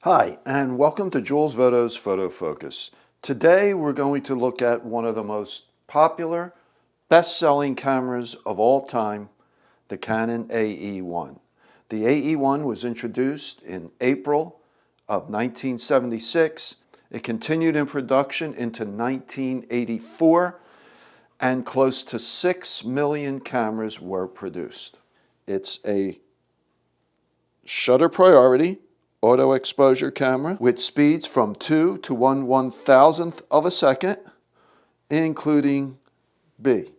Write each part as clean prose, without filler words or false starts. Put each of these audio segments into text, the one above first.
Hi, and welcome to Jules Votto's Photo Focus. Today we're going to look at one of the most popular, best-selling cameras of all time, the Canon AE-1. The AE-1 was introduced in April of 1976. It continued in production into 1984, and close to 6 million cameras were produced. It's a shutter priority auto exposure camera with speeds from 2 to 1/1000th of a second, including B.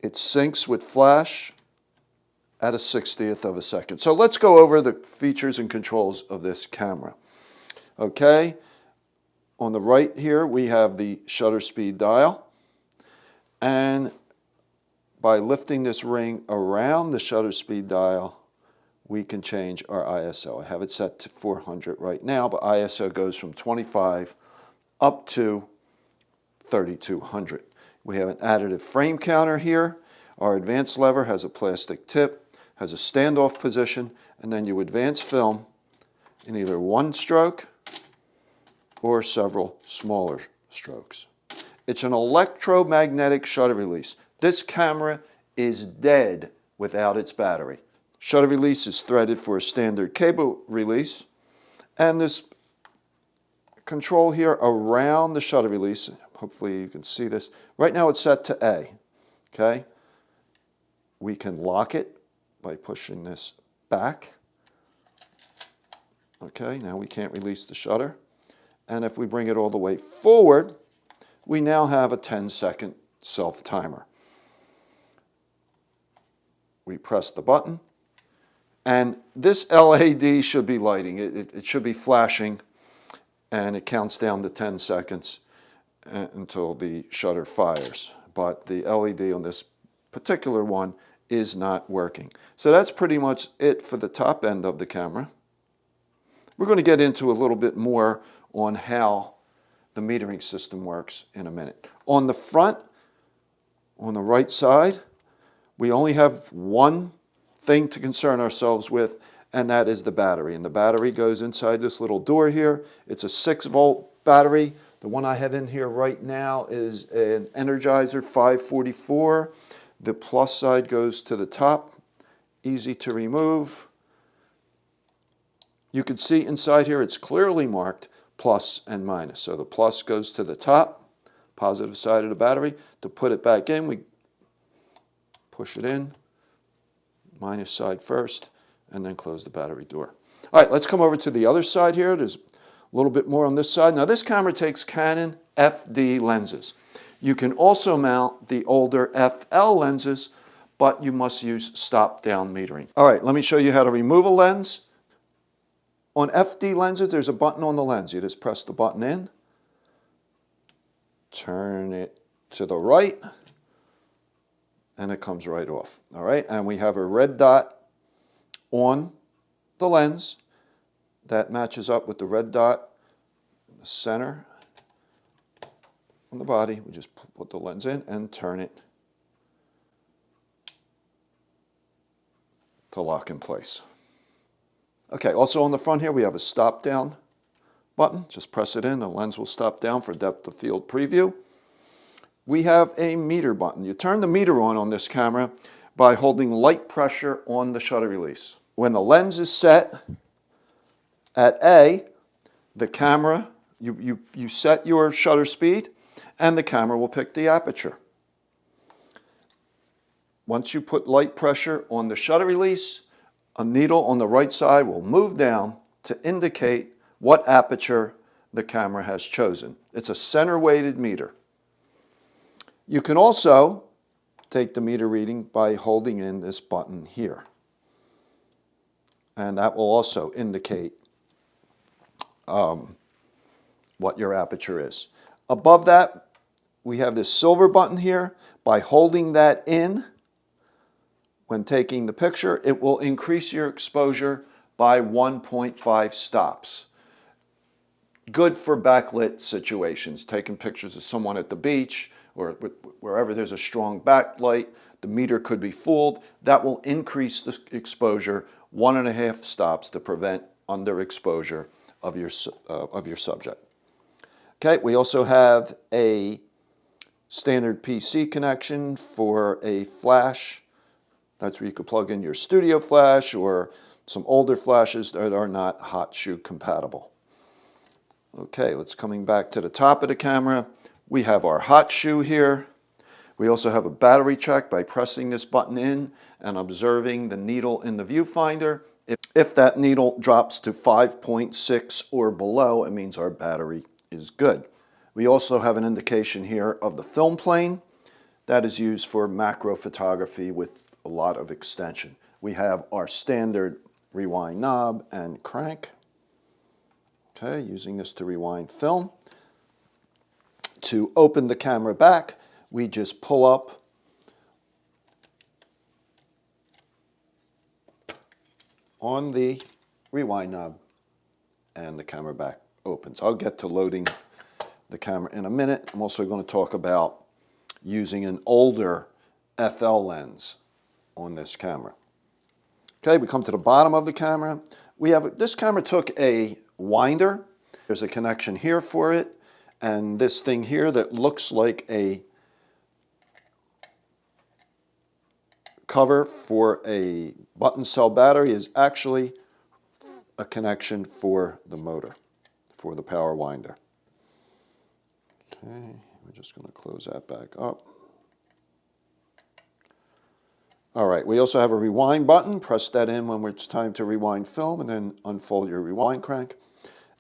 It syncs with flash at a 60th of a second. So let's go over the features and controls of this camera. Okay, on the right here we have the shutter speed dial, and by lifting this ring around the shutter speed dial, we can change our ISO. I have it set to 400 right now, but ISO goes from 25 up to 3200. We have an additive frame counter here. Our advance lever has a plastic tip, has a standoff position, and then you advance film in either one stroke or several smaller strokes. It's an electromagnetic shutter release. This camera is dead without its battery. Shutter release is threaded for a standard cable release, and this control here around the shutter release, hopefully you can see this, right now it's set to A, okay? We can lock it by pushing this back. Okay, now we can't release the shutter. And if we bring it all the way forward, we now have a 10-second self-timer. We press the button, and this LED should be lighting. It should be flashing, and it counts down to 10 seconds until the shutter fires. But the LED on this particular one is not working. So that's pretty much it for the top end of the camera. We're going to get into a little bit more on how the metering system works in a minute. On the front, on the right side, we only have one thing to concern ourselves with, and that is the battery. And the battery goes inside this little door here. It's a 6-volt battery. The one I have in here right now is an Energizer 544. The plus side goes to the top, easy to remove. You can see inside here it's clearly marked plus and minus. So the plus goes to the top, positive side of the battery. To put it back in, we push it in, minus side first, and then close the battery door. All right, let's come over to the other side here. There's a little bit more on this side. Now this camera takes Canon FD lenses. You can also mount the older FL lenses, but you must use stop-down metering. All right, let me show you how to remove a lens. On FD lenses, there's a button on the lens. You just press the button in, turn it to the right, and it comes right off. All right, and we have a red dot on the lens that matches up with the red dot in the center on the body. We just put the lens in and turn it to lock in place. Okay, also on the front here we have a stop down button. Just press it in, the lens will stop down for depth of field preview. We have a meter button. You turn the meter on this camera by holding light pressure on the shutter release. When the lens is set at A, the camera, you set your shutter speed, and the camera will pick the aperture. Once you put light pressure on the shutter release, a needle on the right side will move down to indicate what aperture the camera has chosen. It's a center-weighted meter. You can also take the meter reading by holding in this button here. And that will also indicate what your aperture is. Above that, we have this silver button here. By holding that in, when taking the picture, it will increase your exposure by 1.5 stops. Good for backlit situations, taking pictures of someone at the beach or wherever there's a strong backlight, the meter could be fooled. That will increase the exposure 1.5 stops to prevent underexposure of your subject. Okay, we also have a standard PC connection for a flash. That's where you could plug in your studio flash or some older flashes that are not hot shoe compatible. Okay, let's coming back to the top of the camera. We have our hot shoe here. We also have a battery check by pressing this button in and observing the needle in the viewfinder. If that needle drops to 5.6 or below, it means our battery is good. We also have an indication here of the film plane that is used for macro photography with a lot of extension. We have our standard rewind knob and crank. Okay, using this to rewind film. To open the camera back, we just pull up on the rewind knob and the camera back opens. I'll get to loading the camera in a minute. I'm also going to talk about using an older FL lens on this camera. Okay, we come to the bottom of the camera. This camera took a winder. There's a connection here for it, and this thing here that looks like a cover for a button cell battery is actually a connection for the motor, for the power winder. Okay, we're just going to close that back up. All right, we also have a rewind button. Press that in when it's time to rewind film and then unfold your rewind crank.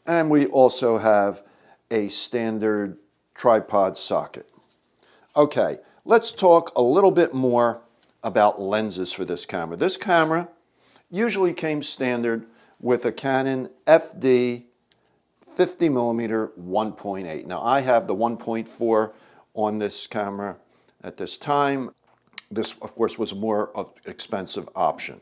And we also have a standard tripod socket. Okay, let's talk a little bit more about lenses for this camera. This camera usually came standard with a Canon FD 50mm 1.8. Now I have the 1.4 on this camera at this time. This, of course, was a more expensive option.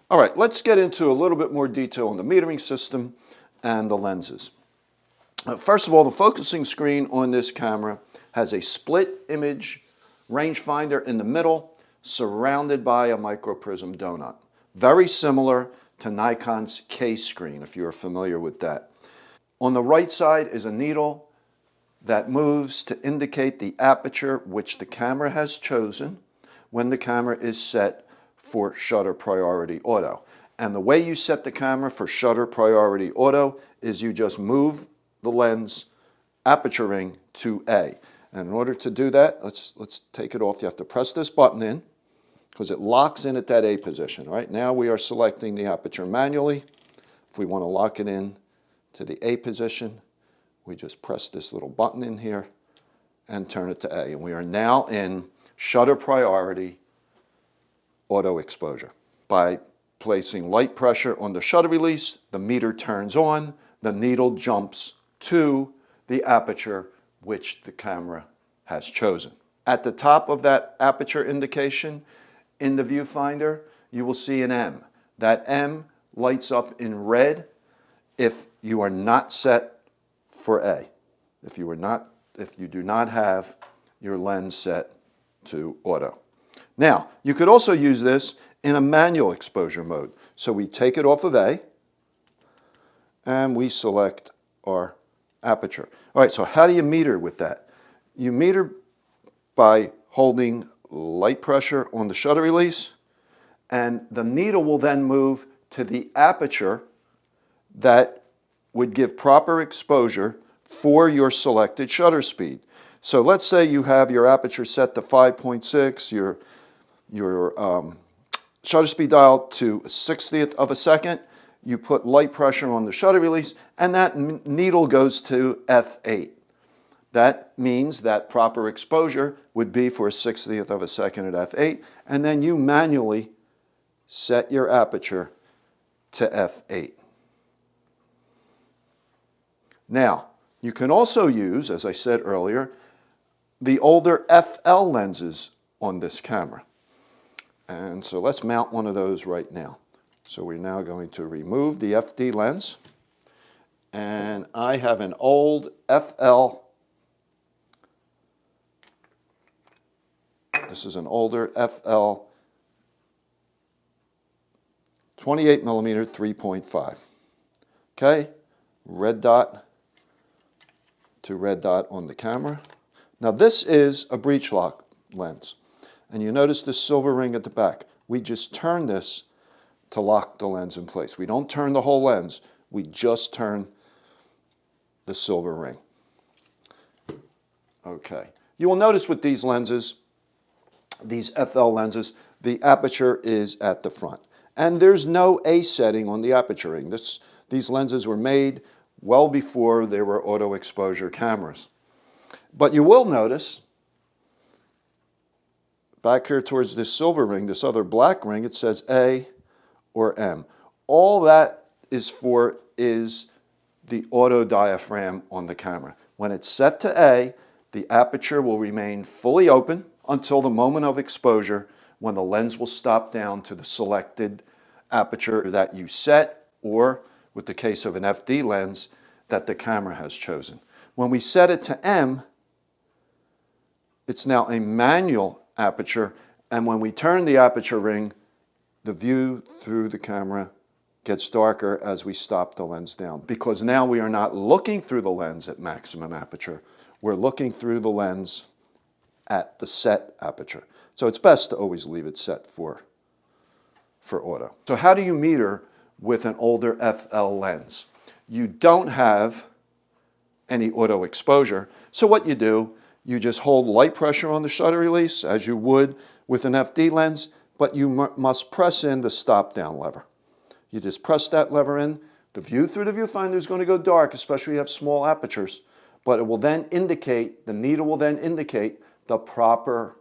All right, let's get into a little bit more detail on the metering system and the lenses. First of all, the focusing screen on this camera has a split image rangefinder in the middle, surrounded by a microprism donut. Very similar to Nikon's K screen, if you're familiar with that. On the right side is a needle that moves to indicate the aperture which the camera has chosen when the camera is set for shutter priority auto. And the way you set the camera for shutter priority auto is you just move the lens aperture ring to A. And in order to do that, let's take it off. You have to press this button in because it locks in at that A position. Right now we are selecting the aperture manually. If we want to lock it in to the A position, we just press this little button in here and turn it to A. And we are now in shutter priority auto exposure. By placing light pressure on the shutter release, the meter turns on, the needle jumps to the aperture which the camera has chosen. At the top of that aperture indication in the viewfinder, you will see an M. That M lights up in red if you are not set for A. If you do not have your lens set to auto. Now, you could also use this in a manual exposure mode. So we take it off of A and we select our aperture. All right, so how do you meter with that? You meter by holding light pressure on the shutter release, and the needle will then move to the aperture that would give proper exposure for your selected shutter speed. So let's say you have your aperture set to 5.6, your shutter speed dial to 1/60th of a second. You put light pressure on the shutter release, and that needle goes to f8. That means that proper exposure would be for 1/60th of a second at f8, and then you manually set your aperture to f8. Now, you can also use, as I said earlier, the older FL lenses on this camera. And so let's mount one of those right now. So we're now going to remove the FD lens. And I have an old FL This is an older FL 28 millimeter 3.5. Okay, red dot to red dot on the camera. Now this is a breech lock lens. And you notice this silver ring at the back. We just turn this to lock the lens in place. We don't turn the whole lens, we just turn the silver ring. Okay. You will notice with these lenses, these FL lenses, the aperture is at the front. And there's no A setting on the aperture ring. These lenses were made well before there were auto exposure cameras. But you will notice back here towards this silver ring, this other black ring, it says A or M. All that is for is the auto diaphragm on the camera. When it's set to A, the aperture will remain fully open until the moment of exposure, when the lens will stop down to the selected aperture that you set, or with the case of an FD lens, that the camera has chosen. When we set it to M, it's now a manual aperture, and when we turn the aperture ring, the view through the camera gets darker as we stop the lens down, because now we are not looking through the lens at maximum aperture, we're looking through the lens at the set aperture. So it's best to always leave it set for auto. So how do you meter with an older FL lens? You don't have any auto exposure, so what you do, you just hold light pressure on the shutter release as you would with an FD lens, but you must press in the stop down lever. You just press that lever in, the view through the viewfinder is going to go dark, especially if you have small apertures, but it will then indicate, the needle will then indicate the proper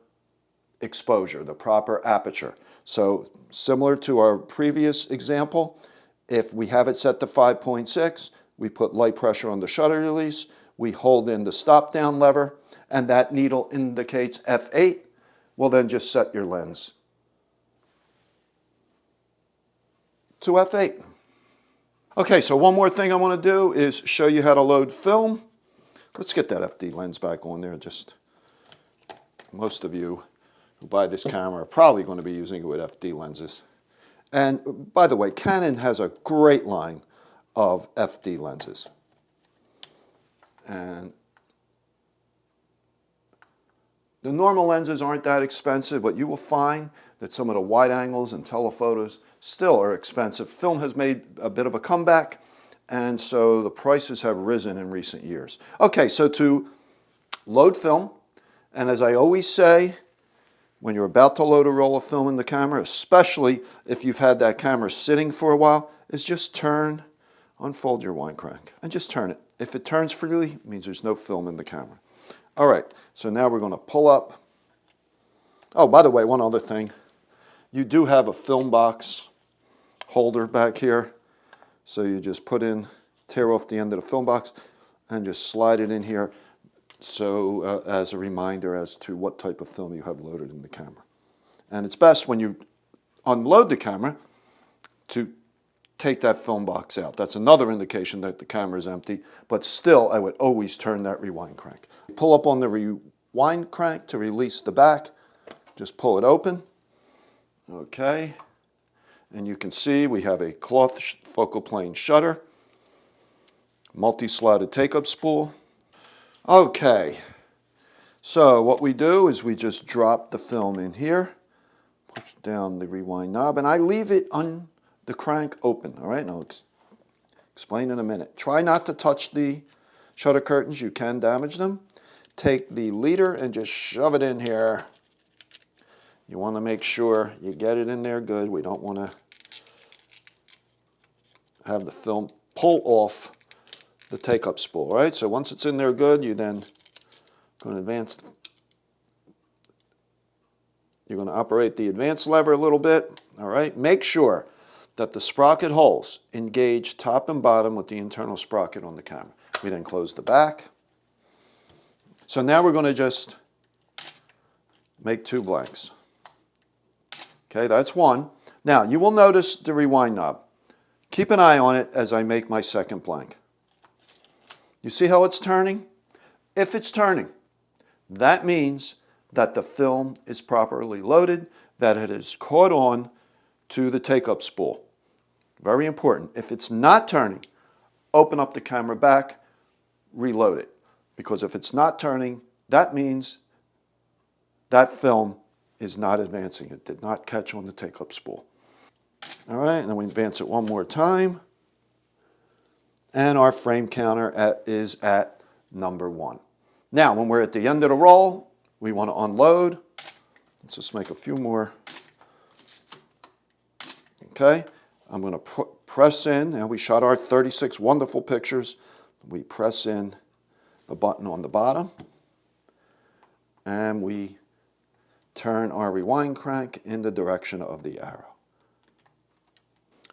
exposure, the proper aperture. So similar to our previous example, if we have it set to 5.6, we put light pressure on the shutter release, we hold in the stop down lever, and that needle indicates f8, well then just set your lens to f8. Okay, so one more thing I want to do is show you how to load film. Let's get that FD lens back on there. Just most of you who buy this camera are probably going to be using it with FD lenses. And by the way, Canon has a great line of FD lenses. And the normal lenses aren't that expensive, but you will find that some of the wide angles and telephotos still are expensive. Film has made a bit of a comeback, and so the prices have risen in recent years. Okay, so to load film, and as I always say, when you're about to load a roll of film in the camera, especially if you've had that camera sitting for a while, is just unfold your wine crank, and just turn it. If it turns freely, it means there's no film in the camera. All right, so now we're going to pull up. Oh, by the way, one other thing. You do have a film box holder back here. So you just tear off the end of the film box and just slide it in here. So as a reminder as to what type of film you have loaded in the camera. And it's best when you unload the camera to take that film box out. That's another indication that the camera is empty, but still I would always turn that rewind crank. Pull up on the rewind crank to release the back. Just pull it open. Okay. And you can see we have a cloth focal plane shutter, multi-slotted take-up spool. Okay. So what we do is we just drop the film in here, push down the rewind knob, and I leave it on the crank open. All right, now I'll explain in a minute. Try not to touch the shutter curtains. You can damage them. Take the leader and just shove it in here. You want to make sure you get it in there good. We don't want to have the film pull off the take-up spool. All right, so once it's in there good, you then going to advance. You're going to operate the advance lever a little bit. All right, make sure that the sprocket holes engage top and bottom with the internal sprocket on the camera. We then close the back. So now we're going to just make 2 blanks. Okay, that's one. Now, you will notice the rewind knob. Keep an eye on it as I make my second blank. You see how it's turning? If it's turning, that means that the film is properly loaded, that it is caught on to the take-up spool. Very important. If it's not turning, open up the camera back, reload it. Because if it's not turning, that means that film is not advancing. It did not catch on the take-up spool. All right, and then we advance it one more time. And our frame counter is at number 1. Now, when we're at the end of the roll, we want to unload. Let's just make a few more. Okay, I'm going to press in. Now we shot our 36 wonderful pictures. We press in the button on the bottom. And we turn our rewind crank in the direction of the arrow.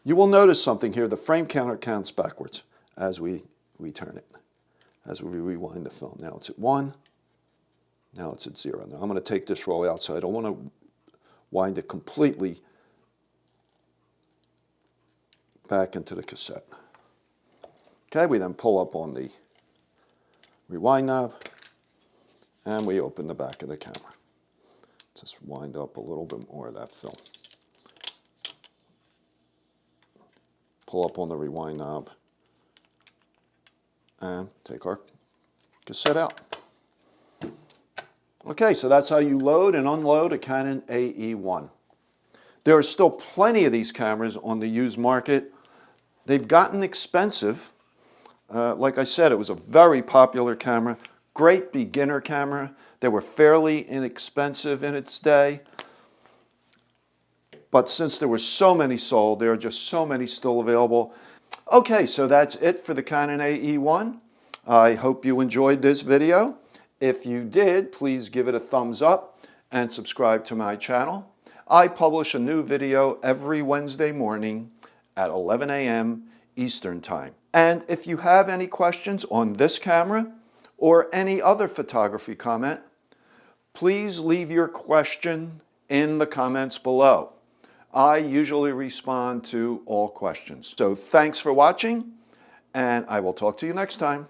You will notice something here. The frame counter counts backwards as we turn it, as we rewind the film. Now it's at 1. Now it's at 0. Now I'm going to take this roll out, so I don't want to wind it completely back into the cassette. Okay, we then pull up on the rewind knob, and we open the back of the camera. Just wind up a little bit more of that film. Pull up on the rewind knob, and take our cassette out. Okay, so that's how you load and unload a Canon AE-1. There are still plenty of these cameras on the used market. They've gotten expensive. Like I said, it was a very popular camera, great beginner camera. They were fairly inexpensive in its day. But since there were so many sold, there are just so many still available. Okay, so that's it for the Canon AE-1. I hope you enjoyed this video. If you did, please give it a thumbs up and subscribe to my channel. I publish a new video every Wednesday morning at 11 a.m. Eastern Time. And if you have any questions on this camera or any other photography comment, please leave your question in the comments below. I usually respond to all questions. So thanks for watching, and I will talk to you next time.